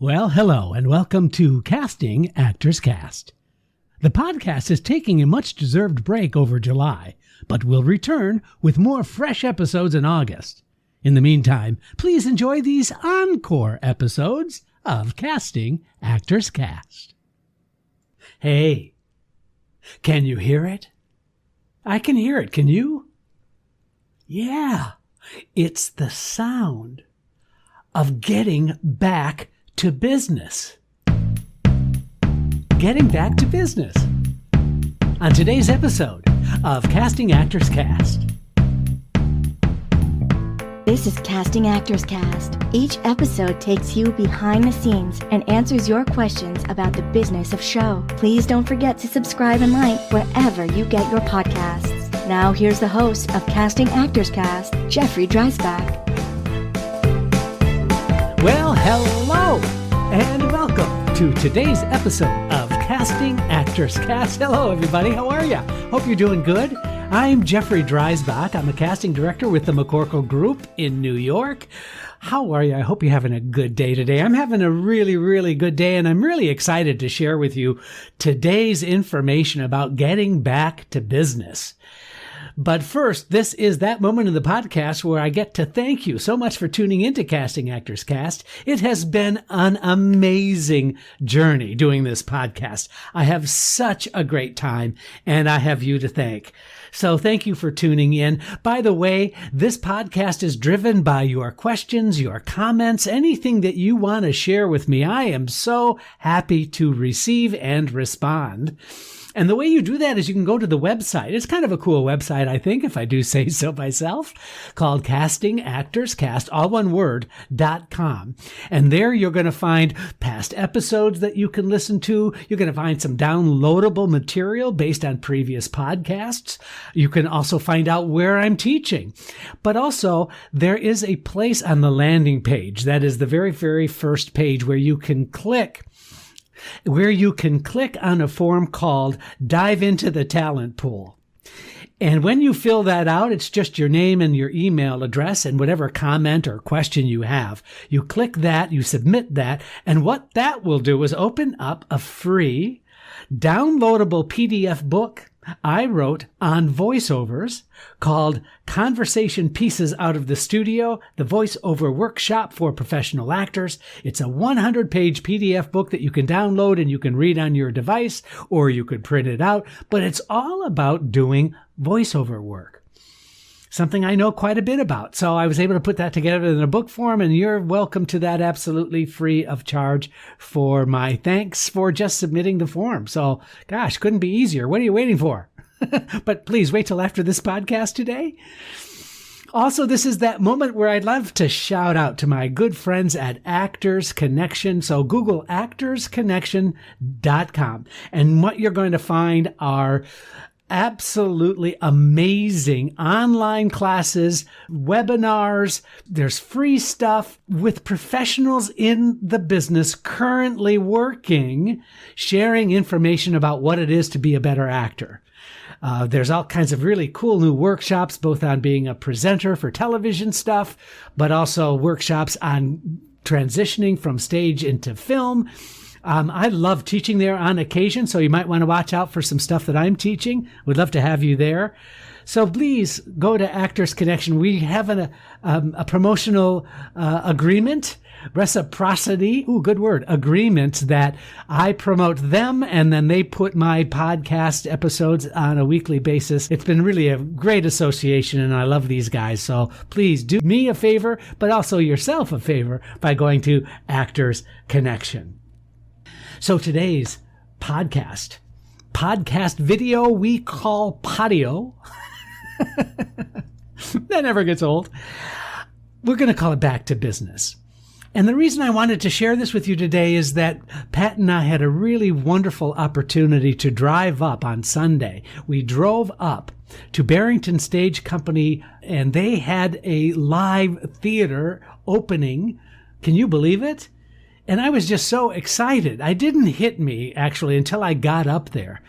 Well, hello, and welcome to Casting Actors Cast. The podcast is taking a much-deserved break over July, but will return with more fresh episodes in August. In the meantime, please enjoy these encore episodes of Casting Actors Cast. Hey, can you hear it? I can hear it, can you? Yeah, it's the sound of getting back to business. Getting back to business. On today's episode of Casting Actors Cast. This is Casting Actors Cast. Each episode takes you behind the scenes and answers your questions about the business of show. Please don't forget to subscribe and like wherever you get your podcasts. Now here's the host of Casting Actors Cast, Jeffrey Dreisbach. Well, hello, and welcome to today's episode of Casting Actors Cast. Hello, everybody. How are you? Hope you're doing good. I'm Jeffrey Dreisbach. I'm a casting director with the McCorkle Group in New York. How are you? I hope you're having a good day today. I'm having a really good day, and I'm really excited to share with you today's information about getting back to business. But first, this is that moment in the podcast where I get to thank you so much for tuning into Casting Actors Cast. It has been an amazing journey doing this podcast. I have such a great time, and I have you to thank. So thank you for tuning in. By the way, this podcast is driven by your questions, your comments, anything that you want to share with me. I am so happy to receive and respond. And the way you do that is you can go to the website. It's kind of a cool website, I think, if I do say so myself, called castingactorscast, all one word, .com. And there you're going to find past episodes that you can listen to. You're going to find some downloadable material based on previous podcasts. You can also find out where I'm teaching. But also, there is a place on the landing page. That is the very first page where you can click on a form called Dive into the Talent Pool. And when you fill that out, it's just your name and your email address and whatever comment or question you have. You click that, you submit that, and what that will do is open up a free downloadable PDF book I wrote on voiceovers called Conversation Pieces Out of the Studio, the Voiceover Workshop for Professional Actors. It's a 100-page PDF book that you can download and you can read on your device, or you could print it out, but it's all about doing voiceover work. Something I know quite a bit about. So I was able to put that together in a book form, and you're welcome to that absolutely free of charge for my thanks for just submitting the form. So, gosh, couldn't be easier. What are you waiting for? But please wait till after this podcast today. Also, this is that moment where I'd love to shout out to my good friends at Actors Connection. So Google actorsconnection.com. And what you're going to find are absolutely amazing online classes, webinars. There's free stuff with professionals in the business currently working, sharing information about what it is to be a better actor. There's all kinds of really cool new workshops, both on being a presenter for television stuff, but also workshops on transitioning from stage into film. I love teaching there on occasion, so you might want to watch out for some stuff that I'm teaching. Would love to have you there. So please go to Actors Connection. We have a promotional agreement, reciprocity, good word, agreement that I promote them and then they put my podcast episodes on a weekly basis. It's been really a great association and I love these guys. So please do me a favor, but also yourself a favor by going to Actors Connection. So today's podcast video we call Podio. That never gets old. We're going to call it Back to Business. And the reason I wanted to share this with you today is that Pat and I had a really wonderful opportunity to drive up on Sunday. We drove up to Barrington Stage Company and they had a live theater opening. Can you believe it? And I was just so excited. It didn't hit me, actually, until I got up there.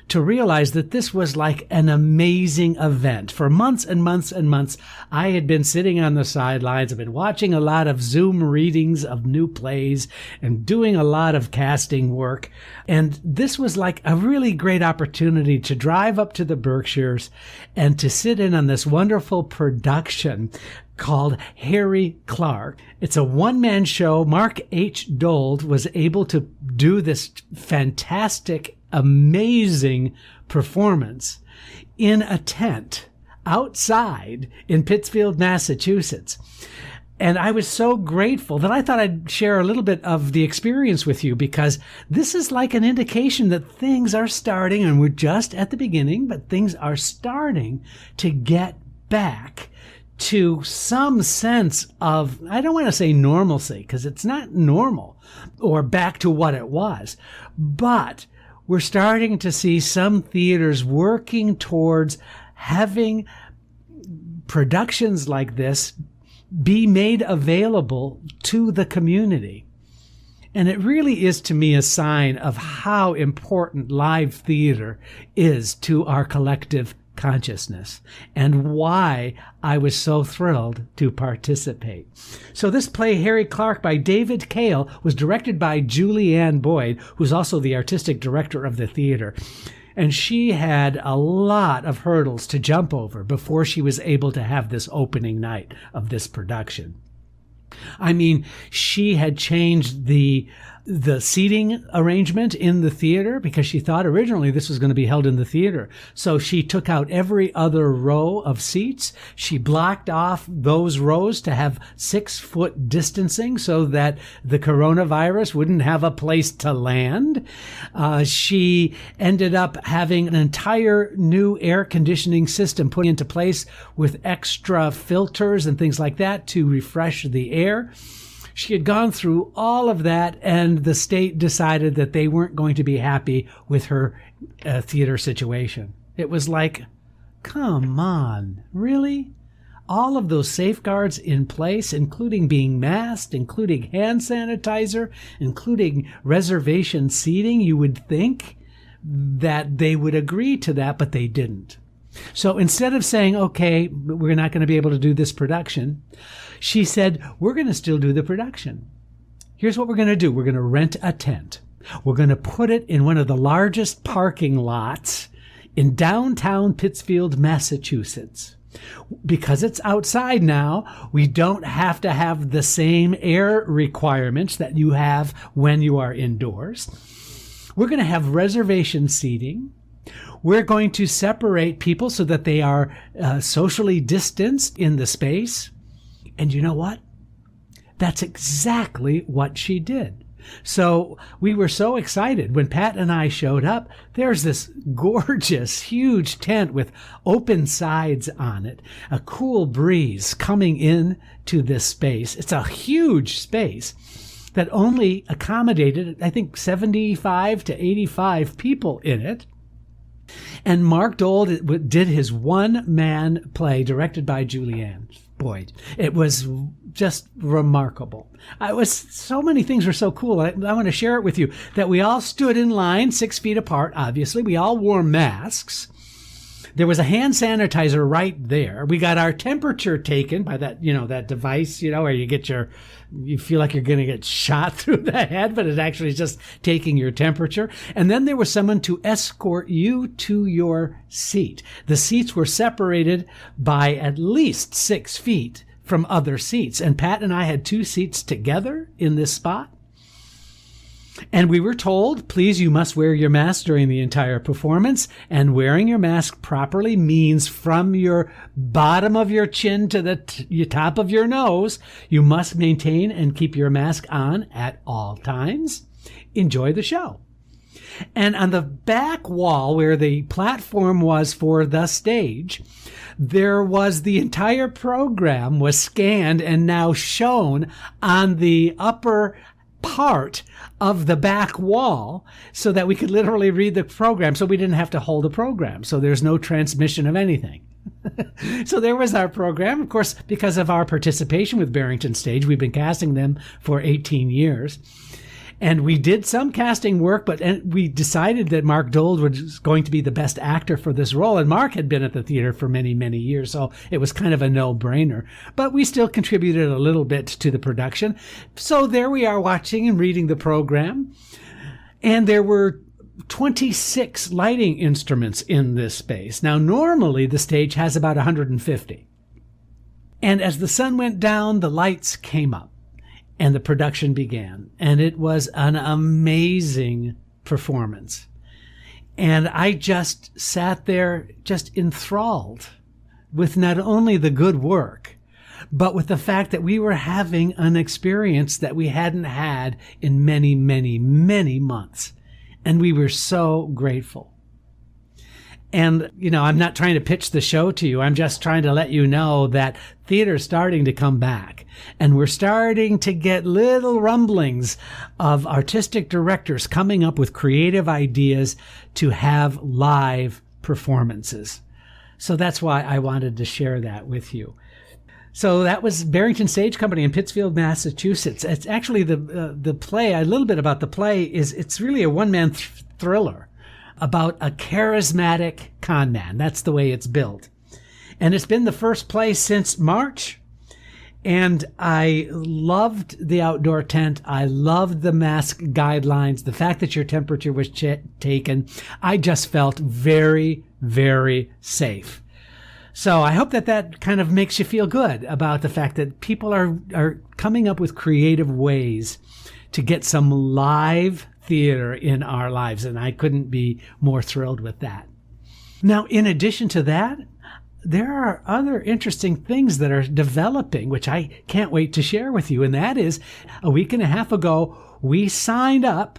to realize that this was like an amazing event. For months and months and months, I had been sitting on the sidelines. I've been watching a lot of Zoom readings of new plays and doing a lot of casting work. And this was like a really great opportunity to drive up to the Berkshires and to sit in on this wonderful production called Harry Clark. It's a one-man show. Mark H. Dold was able to do this fantastic, amazing performance in a tent outside in Pittsfield, Massachusetts. And I was so grateful that I thought I'd share a little bit of the experience with you, because this is like an indication that things are starting, and we're just at the beginning, but things are starting to get back to some sense of, I don't want to say normalcy, because it's not normal, or back to what it was, but we're starting to see some theaters working towards having productions like this be made available to the community. And it really is, to me, a sign of how important live theater is to our collective consciousness, and why I was so thrilled to participate. So this play, Harry Clark, by David Cale, was directed by Julianne Boyd, who's also the artistic director of the theater. And she had a lot of hurdles to jump over before she was able to have this opening night of this production. I mean, she had changed the seating arrangement in the theater, because she thought originally this was going to be held in the theater. So she took out every other row of seats. She blocked off those rows to have 6-foot distancing so that the coronavirus wouldn't have a place to land. She ended up having an entire new air conditioning system put into place with extra filters and things like that to refresh the air. She had gone through all of that, and the state decided that they weren't going to be happy with her theater situation. It was like, come on, really? All of those safeguards in place, including being masked, including hand sanitizer, including reservation seating, you would think that they would agree to that, but they didn't. So instead of saying, okay, we're not going to be able to do this production, she said, we're going to still do the production. Here's what we're going to do. We're going to rent a tent. We're going to put it in one of the largest parking lots in downtown Pittsfield, Massachusetts. Because it's outside now, we don't have to have the same air requirements that you have when you are indoors. We're going to have reservation seating. We're going to separate people so that they are socially distanced in the space. And you know what? That's exactly what she did. So we were so excited when Pat and I showed up. There's this gorgeous, huge tent with open sides on it, a cool breeze coming in to this space. It's a huge space that only accommodated, I think, 75 to 85 people in it. And Mark Dold did his one-man play directed by Julianne Boyd. It was just remarkable. So many things were so cool. I want to share it with you, that we all stood in line 6 feet apart, obviously. We all wore masks. There was a hand sanitizer right there. We got our temperature taken by that, that device, where you feel like you're going to get shot through the head, but it actually is just taking your temperature. And then there was someone to escort you to your seat. The seats were separated by at least 6 feet from other seats. And Pat and I had 2 seats together in this spot. And we were told, please, you must wear your mask during the entire performance. And wearing your mask properly means from your bottom of your chin to the top of your nose, you must maintain and keep your mask on at all times. Enjoy the show. And on the back wall where the platform was for the stage, there was the entire program was scanned and now shown on the upper part of the back wall so that we could literally read the program, so we didn't have to hold a program. So there's no transmission of anything. So there was our program. Of course, because of our participation with Barrington Stage, we've been casting them for 18 years. And we did some casting work, but we decided that Mark Dold was going to be the best actor for this role. And Mark had been at the theater for many, many years, so it was kind of a no-brainer. But we still contributed a little bit to the production. So there we are watching and reading the program. And there were 26 lighting instruments in this space. Now, normally the stage has about 150. And as the sun went down, the lights came up. And the production began, and it was an amazing performance. And I just sat there just enthralled with not only the good work, but with the fact that we were having an experience that we hadn't had in many, many, many months. And we were so grateful. And, I'm not trying to pitch the show to you. I'm just trying to let you know that theater's starting to come back. And we're starting to get little rumblings of artistic directors coming up with creative ideas to have live performances. So that's why I wanted to share that with you. So that was Barrington Stage Company in Pittsfield, Massachusetts. It's actually the play, a little bit about the play, is it's really a one-man thriller about a charismatic con man. That's the way it's built. And it's been the first play since March. And I loved the outdoor tent. I loved the mask guidelines, the fact that your temperature was taken. I just felt very, very safe. So I hope that kind of makes you feel good about the fact that people are coming up with creative ways to get some live theater in our lives, and I couldn't be more thrilled with that. Now, in addition to that, there are other interesting things that are developing, which I can't wait to share with you, and that is, a week and a half ago, we signed up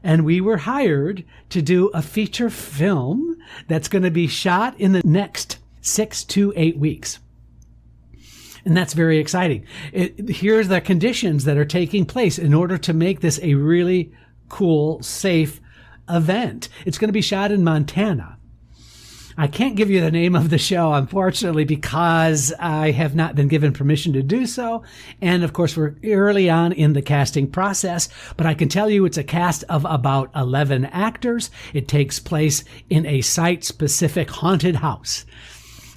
and we were hired to do a feature film that's going to be shot in the next 6 to 8 weeks. And that's very exciting. Here's the conditions that are taking place in order to make this a really cool, safe event. It's going to be shot in Montana. I can't give you the name of the show, unfortunately, because I have not been given permission to do so. And of course, we're early on in the casting process, but I can tell you it's a cast of about 11 actors. It takes place in a site-specific haunted house.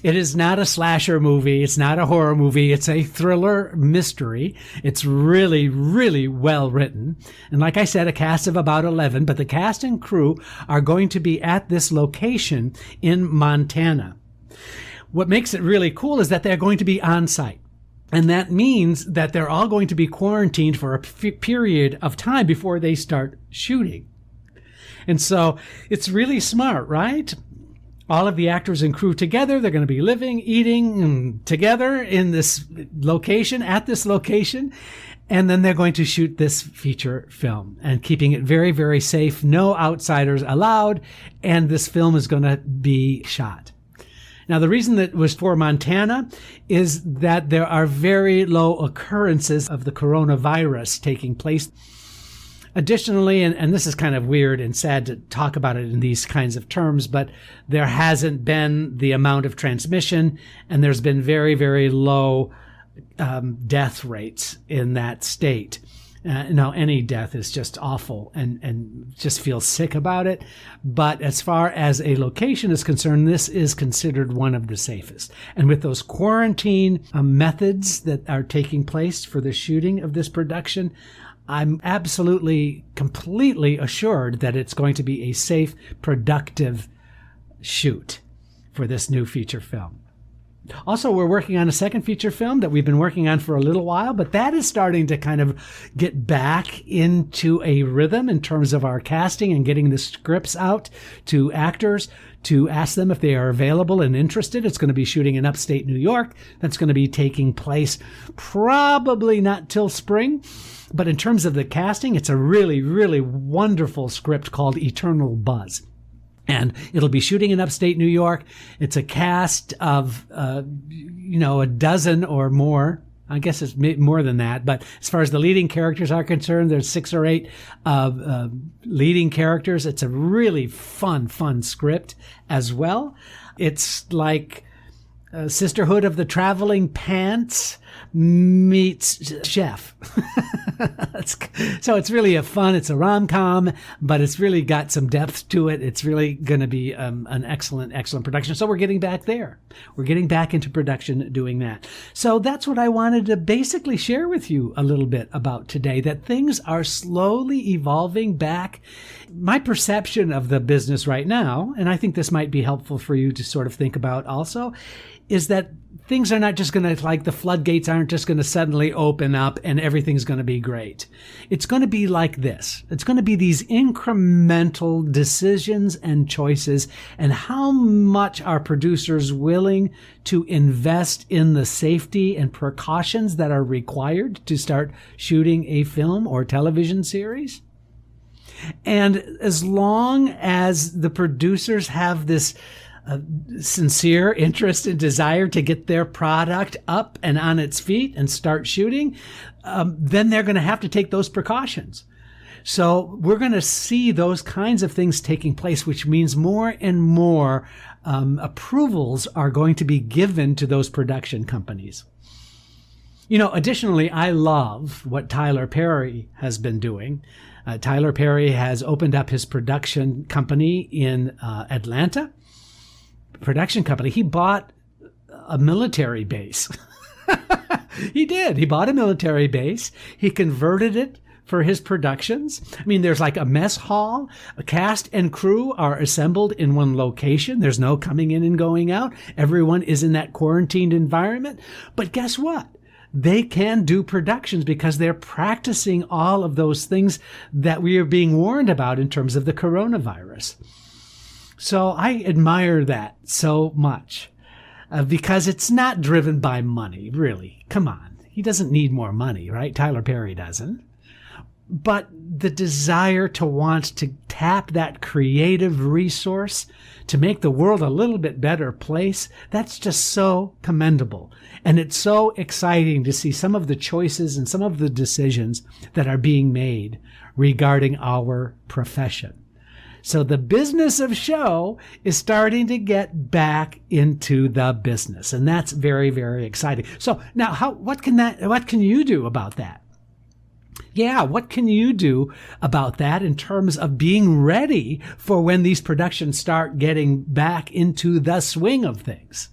It is not a slasher movie. It's not a horror movie. It's a thriller mystery. It's really, really well written. And like I said, a cast of about 11, but the cast and crew are going to be at this location in Montana. What makes it really cool is that they're going to be on site. And that means that they're all going to be quarantined for a period of time before they start shooting. And so it's really smart, right? All of the actors and crew together, they're going to be living, eating together in this location, at this location. And then they're going to shoot this feature film and keeping it very, very safe. No outsiders allowed. And this film is going to be shot. Now, the reason that it was for Montana is that there are very low occurrences of the coronavirus taking place. Additionally, and this is kind of weird and sad to talk about it in these kinds of terms, but there hasn't been the amount of transmission, and there's been very, very low death rates in that state. Now, any death is just awful and just feel sick about it. But as far as a location is concerned, this is considered one of the safest. And with those quarantine methods that are taking place for the shooting of this production, I'm absolutely, completely assured that it's going to be a safe, productive shoot for this new feature film. Also, we're working on a second feature film that we've been working on for a little while, but that is starting to kind of get back into a rhythm in terms of our casting and getting the scripts out to actors to ask them if they are available and interested. It's going to be shooting in upstate New York. That's going to be taking place probably not till spring. But in terms of the casting, it's a really, really wonderful script called Eternal Buzz. And it'll be shooting in upstate New York. It's a cast of, a dozen or more. I guess it's more than that. But as far as the leading characters are concerned, there's 6 or 8 leading characters. It's a really fun script as well. It's like Sisterhood of the Traveling Pants meets chef. So it's really it's a rom-com, but it's really got some depth to it. It's really going to be an excellent production. So we're getting back there. We're getting back into production doing that. So that's what I wanted to basically share with you a little bit about today, that things are slowly evolving back. My perception of the business right now, and I think this might be helpful for you to sort of think about also, is that things are not just going to, like the floodgates aren't just going to suddenly open up and everything's going to be great. It's going to be like this. It's going to be these incremental decisions and choices, and how much are producers willing to invest in the safety and precautions that are required to start shooting a film or television series. And as long as the producers have this sincere interest and desire to get their product up and on its feet and start shooting, then they're going to have to take those precautions. So we're going to see those kinds of things taking place, which means more and more approvals are going to be given to those production companies. Additionally, I love what Tyler Perry has been doing. Tyler Perry has opened up his production company in Atlanta. Production company. He bought a military base. He did. He bought a military base. He converted it for his productions. I mean, there's like a mess hall. A cast and crew are assembled in one location. There's no coming in and going out. Everyone is in that quarantined environment. But guess what? They can do productions because they're practicing all of those things that we are being warned about in terms of the coronavirus. So I admire that so much because it's not driven by money, really. Come on. He doesn't need more money, right? Tyler Perry doesn't. But the desire to want to tap that creative resource to make the world a little bit better place, that's just so commendable. And it's so exciting to see some of the choices and some of the decisions that are being made regarding our profession. So the business of show is starting to get back into the business, and that's very, very exciting. So now, what can you do about that? Yeah, what can you do about that in terms of being ready for when these productions start getting back into the swing of things?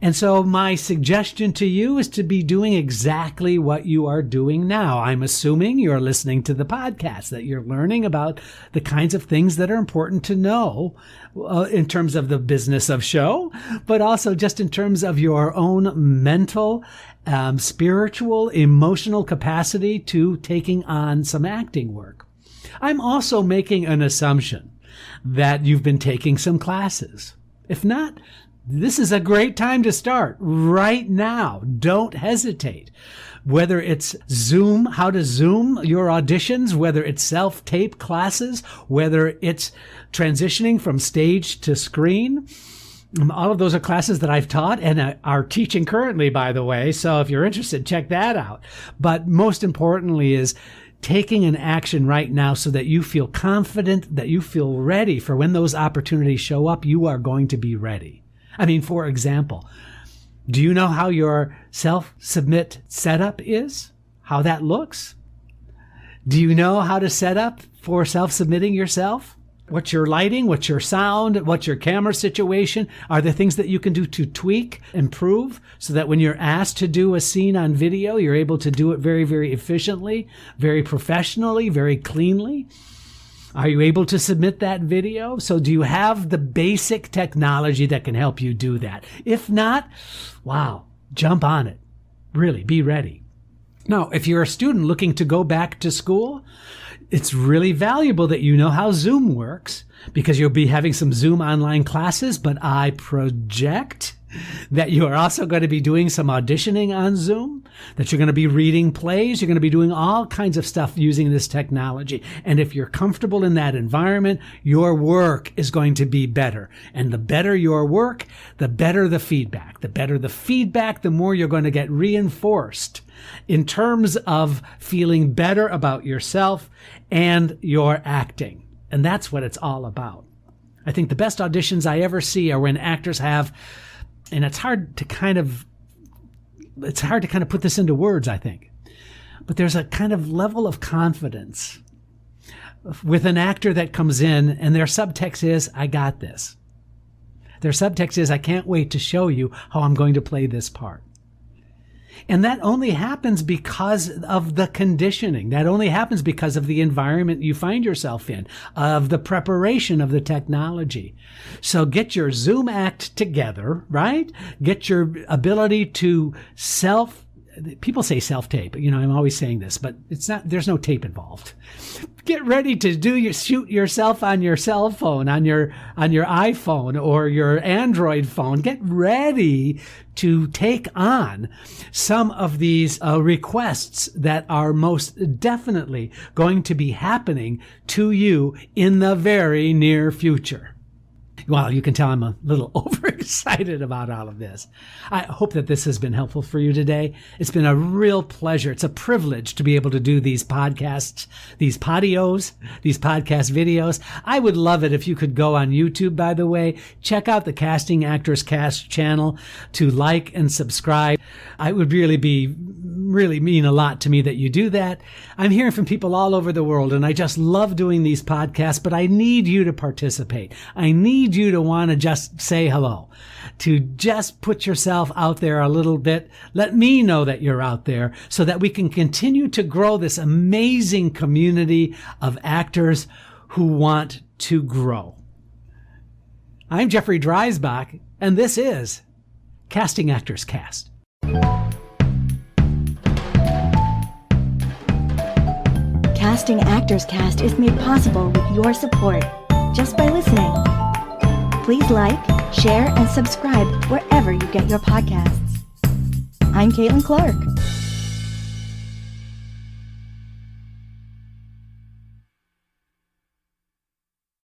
And so my suggestion to you is to be doing exactly what you are doing now. I'm assuming you're listening to the podcast, that you're learning about the kinds of things that are important to know in terms of the business of show, but also just in terms of your own mental, spiritual, emotional capacity to taking on some acting work. I'm also making an assumption that you've been taking some classes. If not, this is a great time to start right now. Don't hesitate. Whether it's Zoom, how to Zoom your auditions, whether it's self-tape classes, whether it's transitioning from stage to screen, all of those are classes that I've taught and are teaching currently, by the way. So if you're interested, check that out. But most importantly is taking an action right now so that you feel confident, that you feel ready for when those opportunities show up, you are going to be ready. I mean, for example, do you know how your self-submit setup is? How that looks? Do you know how to set up for self-submitting yourself? What's your lighting? What's your sound? What's your camera situation? Are there things that you can do to tweak, improve, so that when you're asked to do a scene on video, you're able to do it very, very efficiently, very professionally, very cleanly? Are you able to submit that video? So do you have the basic technology that can help you do that? If not, wow, jump on it. Really, be ready. Now, if you're a student looking to go back to school, it's really valuable that you know how Zoom works, because you'll be having some Zoom online classes, but I project that you are also going to be doing some auditioning on Zoom, that you're going to be reading plays, you're going to be doing all kinds of stuff using this technology. And if you're comfortable in that environment, your work is going to be better. And the better your work, the better the feedback. The better the feedback, the more you're going to get reinforced in terms of feeling better about yourself and your acting. And that's what it's all about. I think the best auditions I ever see are when actors have, and it's hard to kind of it's hard to kind of put this into words, I think. But there's a kind of level of confidence with an actor that comes in and their subtext is, I got this. Their subtext is, I can't wait to show you how I'm going to play this part. And that only happens because of the conditioning. That only happens because of the environment you find yourself in, of the preparation of the technology. So get your Zoom act together, right? Get your ability to people say self-tape. I'm always saying this, but there's no tape involved. Get ready to shoot yourself on your cell phone, on your iPhone or your Android phone. Get ready to take on some of these requests that are most definitely going to be happening to you in the very near future. Well, you can tell I'm a little overexcited about all of this. I hope that this has been helpful for you today. It's been a real pleasure. It's a privilege to be able to do these podcasts, these podcast videos. I would love it if you could go on YouTube, by the way. Check out the Casting Actors Cast channel to like and subscribe. It would really mean a lot to me that you do that. I'm hearing from people all over the world, and I just love doing these podcasts, but I need you to participate. I need you to want to just say hello, to just put yourself out there a little bit. Let me know that you're out there so that we can continue to grow this amazing community of actors who want to grow. I'm Jeffrey Dreisbach, and this is Casting Actors Cast. Casting Actors Cast is made possible with your support just by listening. Please like, share, and subscribe wherever you get your podcasts. I'm Caitlin Clark.